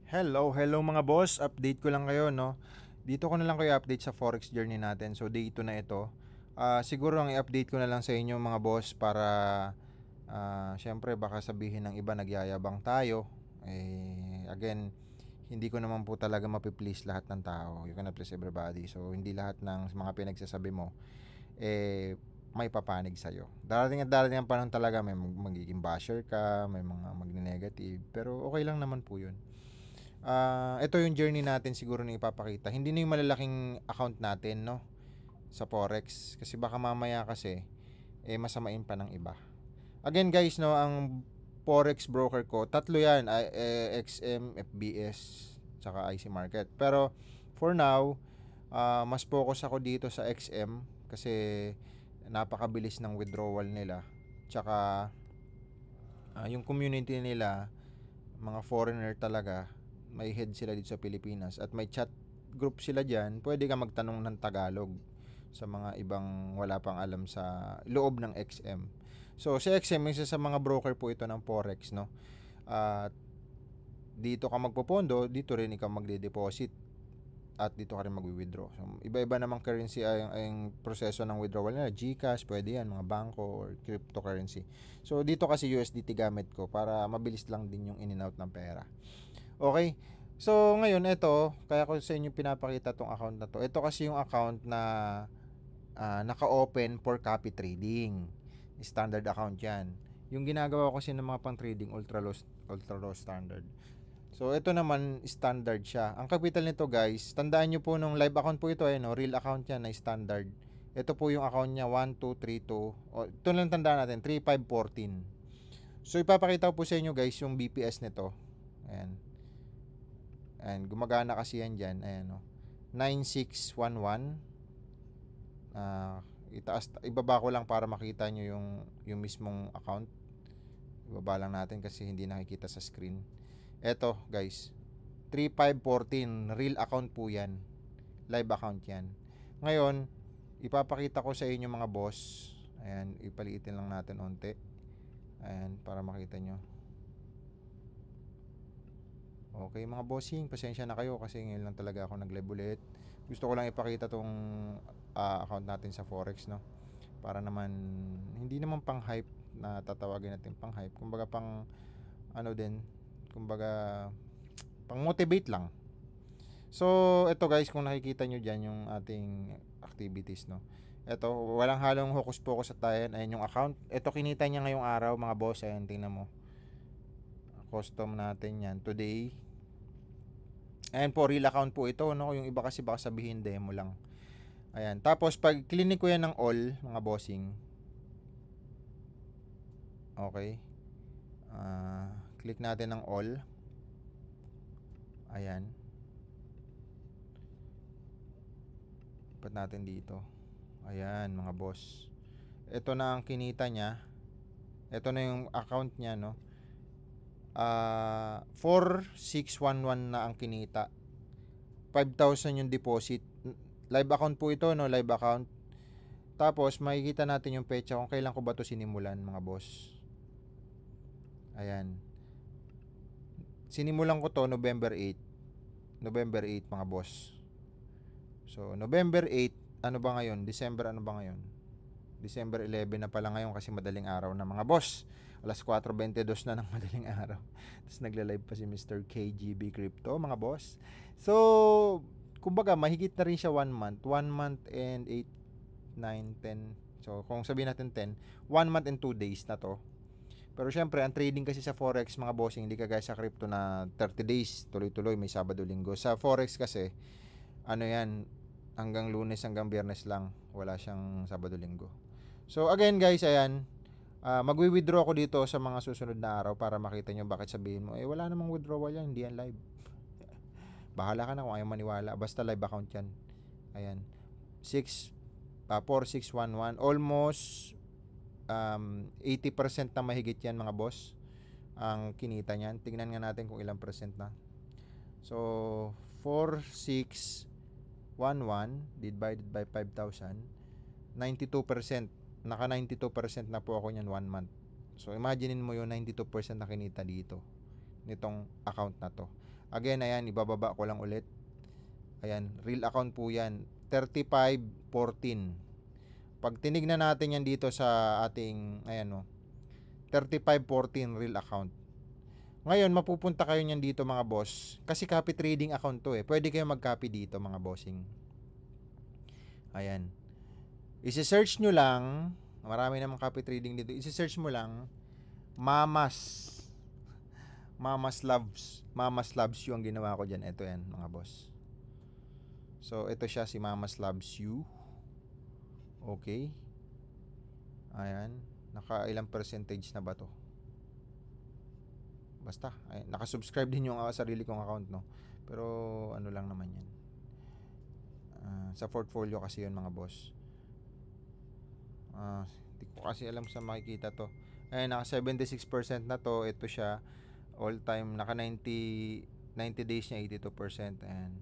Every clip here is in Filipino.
Hello mga boss. Update ko lang kayo, no. Dito ko na lang kayo update sa Forex journey natin. So day 2 na ito. Siguro ang i-update ko na lang sa inyo mga boss para syempre baka sabihin ng iba nagyayabang tayo. Again, hindi ko naman po talaga mapi-please lahat ng tao. You cannot please everybody. So hindi lahat ng mga pinagsasabi mo may papanig sa'yo. Darating ang panahon talaga may magiging basher ka, may mga magne-negative, pero okay lang naman po 'yun. Ito yung journey natin siguro na ipapakita. Hindi na yung malalaking account natin, no? Sa Forex. Kasi baka mamaya kasi, masamain pa ng iba. Again guys, no, ang Forex broker ko, tatlo yan. XM, FBS, tsaka IC Market. Pero, for now, mas focus ako dito sa XM. Kasi, napakabilis ng withdrawal nila. Tsaka, yung community nila, mga foreigner talaga, may head sila dito sa Pilipinas at may chat group sila dyan. Pwede ka magtanong ng Tagalog sa mga ibang wala pang alam sa loob ng XM. So si XM isa sa mga broker po ito ng Forex, no. At dito ka magpopondo, dito rin ikaw magde-deposit at dito ka rin magwi-withdraw. So, iba-iba namang currency ang proseso ng withdrawal nila. GCash, pwede yan, mga bangko or cryptocurrency. So dito kasi USDT gamit ko para mabilis lang din yung in and out ng pera. Okay. So, ngayon ito, kaya ko sa inyo pinapakita tong account na to. Ito kasi yung account na naka-open for copy trading. Standard account 'yan. Yung ginagawa ko kasi ng mga pang-trading ultra low standard. So, ito naman standard siya. Ang capital nito, guys, tandaan niyo po nung live account po ito, no, real account 'yan na standard. Ito po yung account niya 1232. Ito lang tandaan natin, 3514. So, ipapakita ko po sa inyo, guys, yung BPS nito. Ayan. And gumagana kasi yan dyan. Ayan, no? 9611. Ibaba ko lang para makita nyo yung mismong account. Ibaba lang natin kasi hindi nakikita sa screen. Eto guys, 3514. Real account po yan. Live account yan. Ngayon, ipapakita ko sa inyo mga boss. Ayan, ipaliitin lang natin onte. Ayan, para makita nyo. Okay mga bossing, pasensya na kayo kasi ngayon lang talaga ako nag-live ulit. Gusto ko lang ipakita tong account natin sa Forex, no. Para naman hindi naman pang hype na tatawagin natin pang hype. Kumbaga pang ano din, kumbaga pang motivate lang. So, ito guys, kung nakikita nyo diyan yung ating activities, no. Ito, walang halong hocus pocus at tayan. Ayan yung account. Ito kinita niya ngayong araw, mga boss. Ayan, tingnan mo. Custom natin yan today. Ayan po, real account po ito, no? Yung iba kasi baka sabihin demo lang. Ayan, tapos pag clinic ko yan ng all, mga bossing. Okay. Click natin ng all. Ayan. Ipat natin dito. Ayan, mga boss. Ito na ang kinita niya. Ito na yung account niya, no? 4611 na ang kinita. 5,000 yung deposit. Live account po ito, no? Live account. Tapos makikita natin yung petsa kung kailan ko ba ito sinimulan, mga boss. Ayan. Sinimulan ko to November 8. November 8, mga boss. So, November 8, ano ba ngayon? December ano ba ngayon? December 11 na pala ngayon kasi madaling araw na, mga boss. Alas 4:22 na ng madaling araw. Tapos nagla-live pa si Mr. KGB Crypto, mga boss. So, kumbaga mahigit na rin siya 1 month. 1 month and 8, 9, 10. So, kung sabihin natin 10, 1 month and 2 days na to. Pero syempre, ang trading kasi sa Forex, mga bossing, hindi kagaya sa crypto na 30 days, tuloy-tuloy, may Sabado, Linggo. Sa Forex kasi, ano yan, hanggang Lunes, hanggang Biyernes lang. Wala siyang Sabado, Linggo. So, again guys, ayan, magwi-withdraw ko dito sa mga susunod na araw para makita nyo. Bakit sabihin mo, wala namang withdrawal yan, hindi yan live. Bahala ka na kung ayaw maniwala. Basta live account yan. Ayan. 4611. Almost 80% na mahigit yan, mga boss. Ang kinita niyan. Tingnan nga natin kung ilang percent na. So, 4611 divided by 5,000. 92%. Naka 92% na po ako niyan 1 month. So, imaginein mo yung 92% na kinita dito nitong account na to. Again, ayan, ibababa ko lang ulit. Ayan, real account po yan. 3514. Pag tinignan natin yan dito sa ating, ayan o, 3514 real account. Ngayon, mapupunta kayo niyan dito mga boss. Kasi copy trading account to eh. Pwede kayo mag-copy dito mga bossing. Ayan. Isi-search nyo lang. Marami namang copy trading dito. Isi-search mo lang. Mamas Loves You ang ginawa ko dyan. Ito yan mga boss. So, ito siya si Mamas Loves You. Okay. Ayan. Naka-ilang percentage na ba to? Basta. Ayan. Naka-subscribe din yung sarili kong account, no? Pero, ano lang naman yan. Sa portfolio kasi yun mga boss. Hindi ko kasi alam sa makikita to. Ayan, naka 76% na to. Ito siya. All time, naka 90 days niya 82%. Ayan.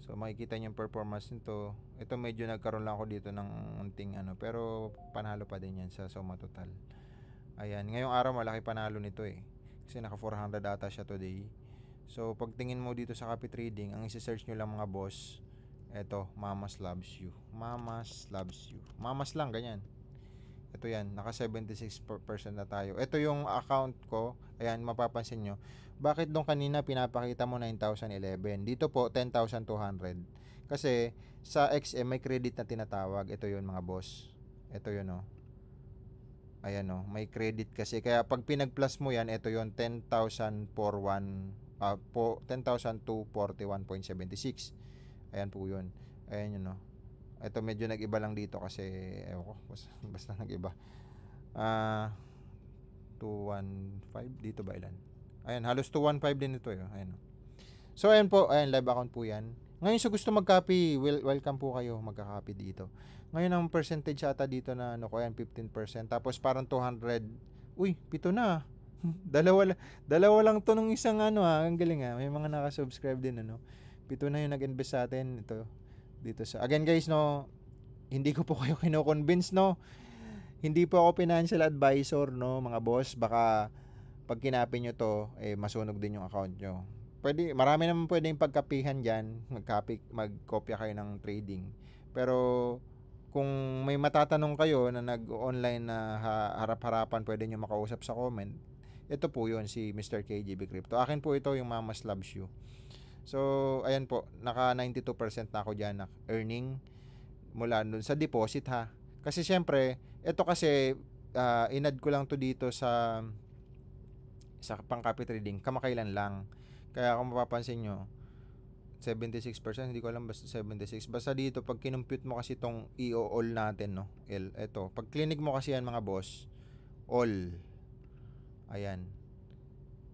So makikita niyo yung performance nito. Ito medyo nagkaroon lang ako dito ng unting ano, pero panalo pa din yan sa Soma Total. Ayan, ngayong araw malaki panalo nito eh. Kasi naka 400 ata siya today. So pag tingin mo dito sa copy trading, ang isi-search niyo lang mga boss, eto, Mamas Loves You. Mamas Loves You. Mamas lang ganyan. Ito yan, naka 76% na tayo. Ito yung account ko. Ayan, mapapansin nyo. Bakit doon kanina pinapakita mo 9,011? Dito po, 10,200. Kasi sa XM may credit na tinatawag. Ito yun mga boss. Ito yun oh. Ayan oh, may credit kasi. Kaya pag pinag-plus mo yan, ito yun, 10,041, 10,241.76. Ayan po yun. Ayan yun oh. Ito medyo nag-iba lang dito kasi ewan ko, basta nag-iba. 215 dito ba ilan? Ayan, halos 215 din ito eh. Ayan. So ayan po, ayan live account po 'yan. Ngayon sa gusto mag-copy, welcome po kayo magka-copy dito. Ngayon ang percentage ata dito na ano ko ayan 15%, tapos parang 200. Uy, pito na. Dalawa lang to nung isang ano ang galing May mga naka-subscribe din ano. Pito na yung nag-invest sa atin ito. Dito sa again guys no, hindi ko po kayo kino-convince no. Hindi po ako financial advisor no, mga boss. Baka pag kinapin nyo to, masunog din yung account nyo. Pwede, marami naman pwedeng pagkapihan dyan, magkopya kayo ng trading. Pero kung may matatanong kayo na nag-online na harap-harapan, pwede nyo makausap sa comment. Ito po yun, si Mr. KGB Crypto. Akin po ito yung Mamas Loves You. So, ayan po, naka 92% na ako dyan na earning mula dun sa deposit ha. Kasi syempre, ito kasi inad ko lang to dito sa pang copy trading, kamakailan lang. Kaya kung mapapansin nyo, 76%, hindi ko alam basta 76. Basta dito, pag kinumpute mo kasi itong all natin, no? Ito, pag clinic mo kasi yan mga boss, all. Ayan.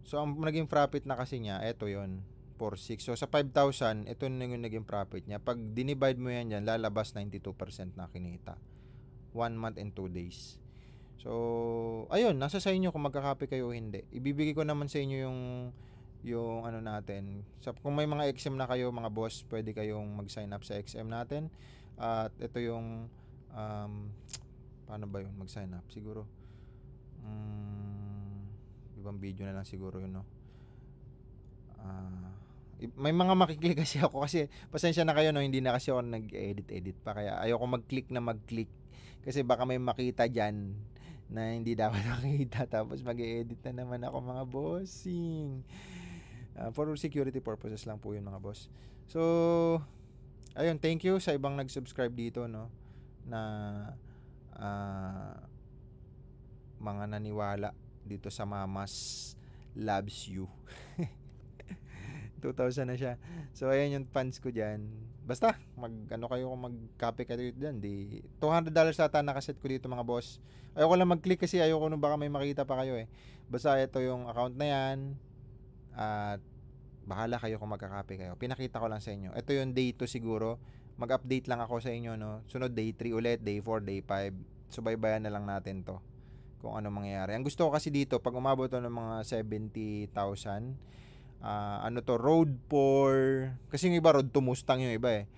So, ang naging profit na kasi niya, ito yon 4,600. So, sa 5,000, ito na yung naging profit niya. Pag dinivide mo yan dyan, lalabas 92% na kinita. 1 month and 2 days. So, ayun, nasa sa inyo kung magkakape kayo o hindi. Ibibigay ko naman sa inyo yung ano natin. So, kung may mga XM na kayo, mga boss, pwede kayong mag-sign up sa XM natin. At ito yung, paano ba yun mag-sign up? Siguro, ibang video na lang siguro yun, no? May mga makiklik kasi ako kasi pasensya na kayo no, hindi na kasi ako nag-edit pa kaya ayoko mag-click kasi baka may makita diyan na hindi dapat makita tapos mag-edit na naman ako mga bossing. For security purposes lang po yun mga boss. So ayun, thank you sa ibang nag-subscribe dito no na mga naniwala dito sa Mamas Loves You. 2,000 na siya. So ayan yung fans ko diyan. Basta ano kayo kung mag-copy kayo diyan, di $200 ata nakaset ko dito mga boss. Ayoko lang mag-click kasi ayoko nung baka may makita pa kayo eh. Basta ito yung account na yan. At bahala kayo kung magka-copy kayo. Pinakita ko lang sa inyo. Ito yung day 2 siguro. Mag-update lang ako sa inyo no. Sunod day 3 ulit, day 4, day 5. Subaybayan na lang natin to kung ano mangyayari. Ang gusto ko kasi dito pag umabot to ng mga 70,000 ano to, road for kasi yung iba road to Mustang yung iba eh.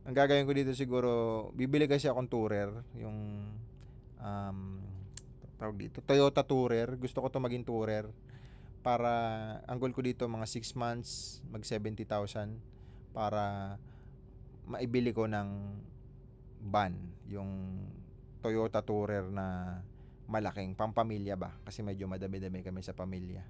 Ang gagawin ko dito siguro, bibili kasi akong tourer, yung tawag dito, Toyota Tourer. Gusto ko to maging tourer para ang goal ko dito mga 6 months mag 70,000 para maibili ko ng van, yung Toyota Tourer na malaking pampamilya ba kasi medyo madami-dami kami sa pamilya.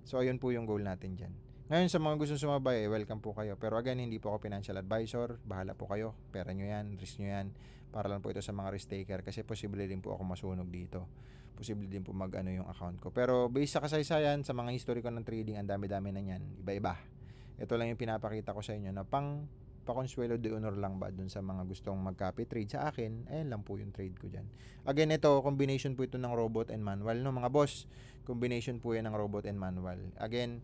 So ayun po yung goal natin diyan. Ngayon sa mga gustong sumabay, welcome po kayo. Pero again, hindi po ako financial advisor. Bahala po kayo. Pera nyo yan, risk nyo yan. Para lang po ito sa mga risk taker kasi posible din po ako masunog dito. Posible din po mag-ano yung account ko. Pero based sa kasaysayan, sa mga history ko ng trading, ang dami-dami na yan. Iba-iba. Ito lang yung pinapakita ko sa inyo na pakonsuelo de honor lang ba dun sa mga gustong mag-copy trade sa akin. Ayan lang po yung trade ko dyan. Again, ito, combination po ito ng robot and manual. No, mga boss, combination po yan ng robot and manual. Again,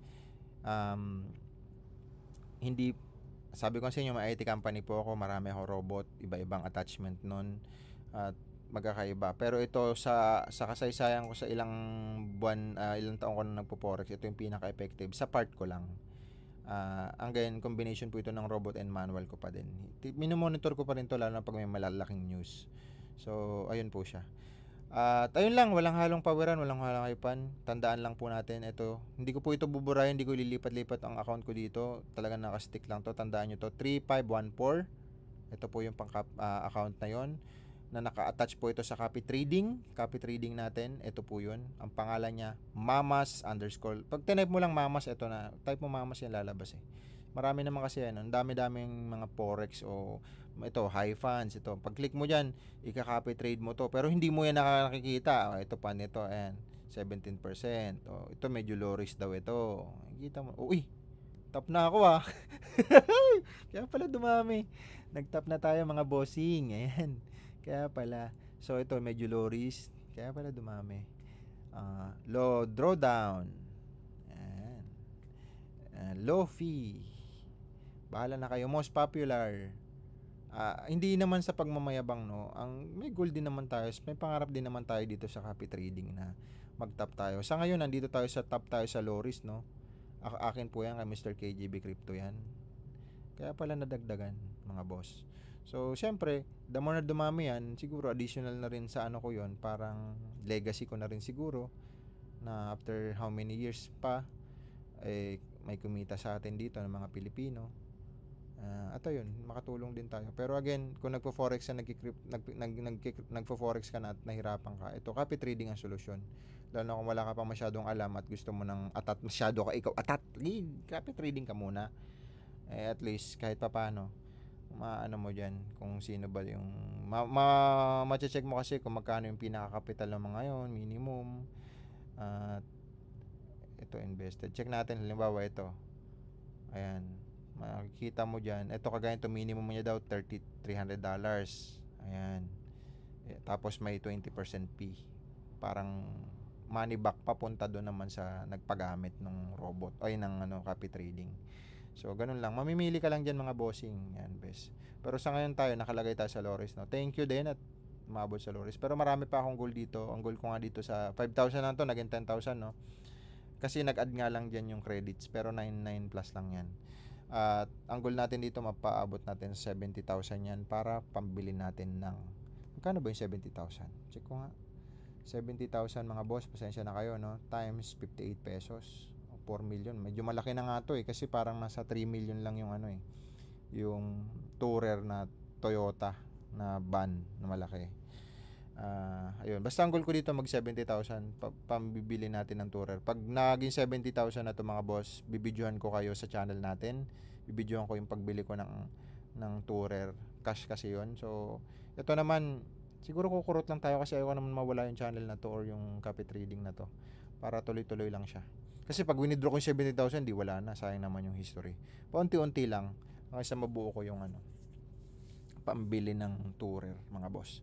hindi, sabi ko sa inyo, may IT company po ako, marami ako robot, iba-ibang attachment nun at magkakaiba. Pero ito sa kasaysayan ko sa ilang buwan, ilang taon ko na nagpo-forex, ito yung pinaka-effective sa part ko lang. Again, combination po ito ng robot and manual ko pa din. Minomonitor ko pa rin to lalo na pag may malalaking news. So, ayun po siya. At ayun lang, walang halong poweran, walang halong hypan. Tandaan lang po natin, ito, hindi ko po ito buburahin, hindi ko lilipat-lipat ang account ko dito. Talagang nakastick lang to. Tandaan nyo to, 3514. Ito po yung account na yon na naka-attach po ito sa copy trading natin. Ito po yun. Ang pangalan niya, Mamas _ pag tinype mo lang Mamas, ito na. Type mo Mamas, yan lalabas eh. Marami naman kasi yan. Ang dami-daming mga forex o ito, high funds. Ito, pag click mo dyan, ika-copy trade mo to. Pero hindi mo yan nakakita. Ito pa nito, ayan, 17%. Ito medyo low risk daw ito. Kita mo. Uy, tap na ako Kaya pala dumami. Nag-tap na tayo mga bossing. Ayan. Kaya pala. So ito medyo low risk. Kaya pala dumami. Low drawdown. Ayan. Low fee. Bahala na kayo. Most popular. Hindi naman sa pagmamayabang, no. May goal din naman tayo. May pangarap din naman tayo dito sa copy trading na mag-top tayo. Sa ngayon, nandito tayo sa top tayo sa low risk, no. Akin po yan kay Mr. KGB Crypto yan. Kaya pala nadagdagan, mga boss. So, syempre, the more na dumami yan, siguro additional na rin sa ano ko yon, parang legacy ko na rin siguro na after how many years pa may kumita sa atin dito ng mga Pilipino. At ayun, makatulong din tayo. Pero again, kung nagpo-forex ka, nagpo-forex ka na at nahirapan ka, ito, copy trading ang solusyon. Lalo na kung wala ka pa masyadong alam at gusto mo ng masyado ka ikaw copy trading ka muna. At least, kahit pa paano, maano mo dyan, kung sino ba yung, ma-check mo kasi kung magkano yung pinaka-capital ng mga yon, minimum. At ito, invested. Check natin, halimbawa ito. Ayan. Makikita mo dyan, ito kagaya ito, minimum niya daw $300. Ayan. Tapos may 20% fee. Parang money back papunta doon naman sa nagpagamit ng robot ay ng copy trading. So ganun lang, mamimili ka lang dyan mga bossing. Yan, best. Pero sa ngayon tayo, nakalagay tayo sa low risk, no. Thank you din at umabot sa low risk. Pero marami pa akong goal dito. Ang goal ko nga dito sa 5,000 lang to, naging 10,000, no. Kasi nag-add nga lang dyan yung credits, pero 99 plus lang yan. At ang goal natin dito, mapaabot natin 70,000 yan para pambili natin ng, magkano ba yung 70,000? Check ko nga. 70,000 mga boss, pasensya na kayo, no? Times 58 pesos. 4 million. Medyo malaki na nga to kasi parang nasa 3 million lang yung yung Tourer na Toyota na van na malaki. Ayun. Basta ang goal ko dito mag 70,000 pambibili natin ng Tourer. Pag naging 70,000 na to mga boss, bibidyohan ko kayo sa channel natin. Bibidyohan ko yung pagbili ko ng Tourer. Cash kasi yun. So, ito naman, siguro kukurot lang tayo kasi ayaw naman mawala yung channel na to or yung copy trading na to. Para tuloy-tuloy lang siya. Kasi pag winidraw ko yung 70,000, di wala na. Sayang naman yung history. Paunti-unti lang. Kasi mabuo ko yung pambili ng Tourer, mga boss.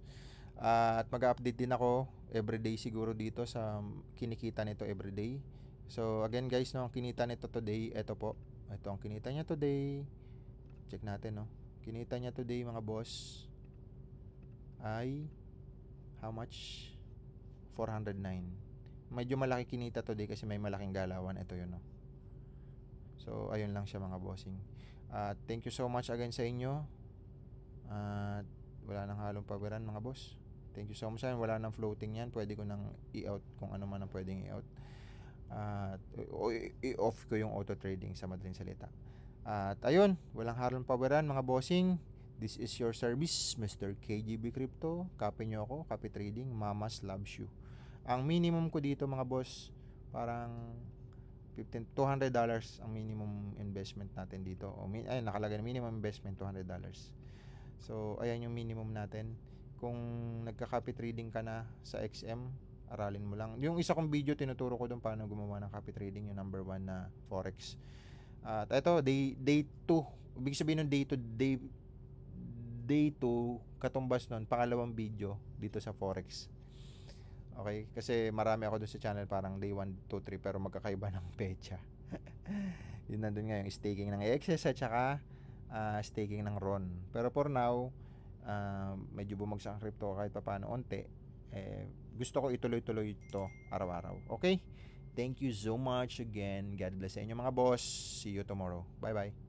At mag-update din ako everyday siguro dito sa kinikita nito everyday. So again guys, no, ang kinita nito today, ito po. Ito ang kinita niya today. Check natin, no. Kinita niya today mga boss ay how much? 409. Medyo malaki kinita today kasi may malaking galawan. Ito yun, no. So ayun lang siya mga bossing. Thank you so much again sa inyo. Wala nang halong pawiran mga boss. Thank you so much. Wala nang floating yan. Pwede ko nang i-out kung ano man ang pwedeng i-out. At i-off ko yung auto trading sa madaling salita. At ayun, walang harang pabaran mga bossing. This is your service, Mr. KGB Crypto. Copy nyo ako, copy trading, Mamas loves you. Ang minimum ko dito mga boss, parang $200 ang minimum investment natin dito. Ay, nakalagay na minimum investment $200. So, ayan yung minimum natin. Kung nagka-copy trading ka na sa XM, aralin mo lang. Yung isa kong video, tinuturo ko doon paano gumawa ng copy trading, yung number 1 na Forex. At ito, day 2. Ibig sabihin ng day 2, katumbas nun, pangalawang video dito sa Forex. Okay? Kasi marami ako doon sa channel, parang day 1, 2, 3, pero magkakaiba ng pecha. Yun nandun nga yung staking ng AXS at saka staking ng RON. Pero for now, medyo bumagsak ang crypto kahit pa paano onte. Gusto ko ituloy-tuloy ito araw-araw. Okay? Thank you so much again. God bless sa inyo mga boss. See you tomorrow. Bye-bye.